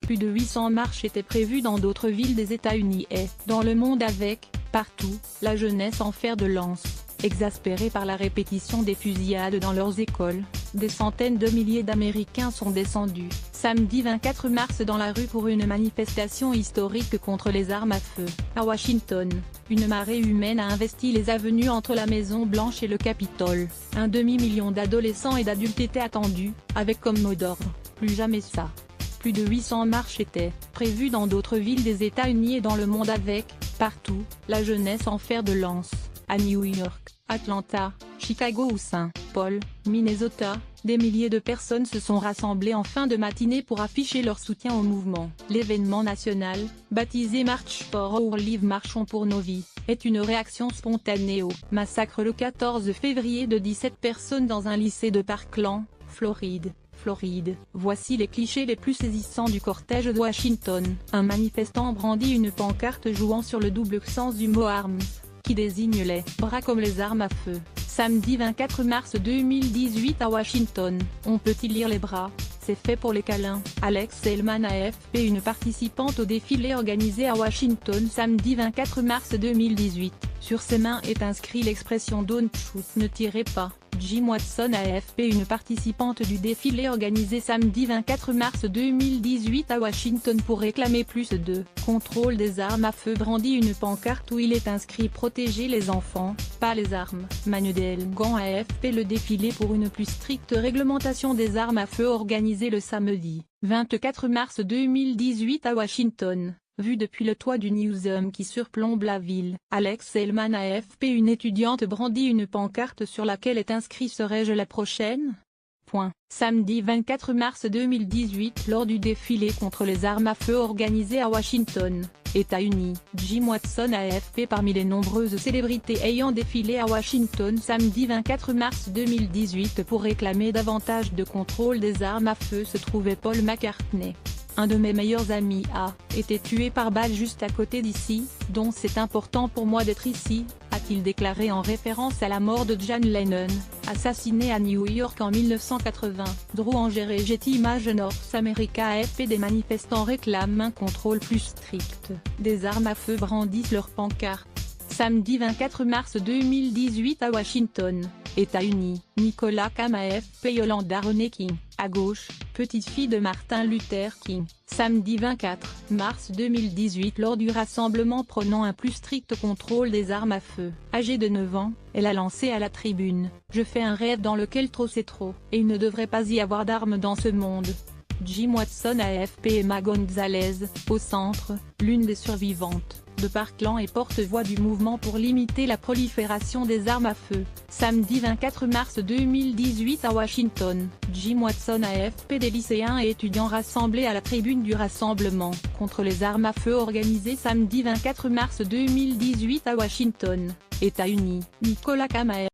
Plus de 800 marches étaient prévues dans d'autres villes des États-Unis et dans le monde avec, partout, la jeunesse en fer de lance. Exaspérés par la répétition des fusillades dans leurs écoles, des centaines de milliers d'Américains sont descendus, samedi 24 mars dans la rue pour une manifestation historique contre les armes à feu. À Washington, une marée humaine a investi les avenues entre la Maison-Blanche et le Capitole. Un demi-million d'adolescents et d'adultes étaient attendus, avec comme mot d'ordre, plus jamais ça. Plus de 800 marches étaient prévues dans d'autres villes des États-Unis et dans le monde avec, partout, la jeunesse en fer de lance. À New York, Atlanta, Chicago ou Saint Paul, Minnesota, des milliers de personnes se sont rassemblées en fin de matinée pour afficher leur soutien au mouvement. L'événement national, baptisé March for Our Lives Marchons pour nos vies, est une réaction spontanée au massacre le 14 février de 17 personnes dans un lycée de Parkland, Floride. Voici les clichés les plus saisissants du cortège de Washington. Un manifestant brandit une pancarte jouant sur le double sens du mot arms, qui désigne les bras comme les armes à feu. Samedi 24 mars 2018 à Washington, on peut y lire les bras, c'est fait pour les câlins. Alex Selman AFP, une participante au défilé organisé à Washington samedi 24 mars 2018. Sur ses mains est inscrit l'expression Don't shoot, ne tirez pas. Jim Watson AFP, une participante du défilé organisé samedi 24 mars 2018 à Washington pour réclamer plus de contrôle des armes à feu, brandit une pancarte où il est inscrit Protéger les enfants, pas les armes. Manu Delgan AFP, le défilé pour une plus stricte réglementation des armes à feu organisé le samedi 24 mars 2018 à Washington. Vu depuis le toit du Newsom qui surplombe la ville. Alex Selman AFP, une étudiante brandit une pancarte sur laquelle est inscrit Serais-je la prochaine ? Samedi 24 mars 2018 lors du défilé contre les armes à feu organisé à Washington, États-Unis. Jim Watson AFP, parmi les nombreuses célébrités ayant défilé à Washington samedi 24 mars 2018 pour réclamer davantage de contrôle des armes à feu se trouvait Paul McCartney. Un de mes meilleurs amis a été tué par balle juste à côté d'ici, donc c'est important pour moi d'être ici, a-t-il déclaré en référence à la mort de John Lennon, assassiné à New York en 1980. Drew Anger et Getty Images North America AFP, des manifestants réclament un contrôle plus strict des armes à feu, brandissent leurs pancartes. Samedi 24 mars 2018 à Washington, États-Unis. Nicolas Cam AFP, Yolanda René King, à gauche, petite fille de Martin Luther King. Samedi 24 mars 2018 lors du rassemblement prônant un plus strict contrôle des armes à feu. Âgée de 9 ans, elle a lancé à la tribune « Je fais un rêve dans lequel trop c'est trop, et il ne devrait pas y avoir d'armes dans ce monde ». Jim Watson AFP, Emma Gonzalez, au centre, l'une des survivantes de Parkland et porte-voix du mouvement pour limiter la prolifération des armes à feu. Samedi 24 mars 2018 à Washington, Jim Watson AFP, des lycéens et étudiants rassemblés à la tribune du rassemblement contre les armes à feu organisé samedi 24 mars 2018 à Washington, États-Unis. Nicolas Cam AFP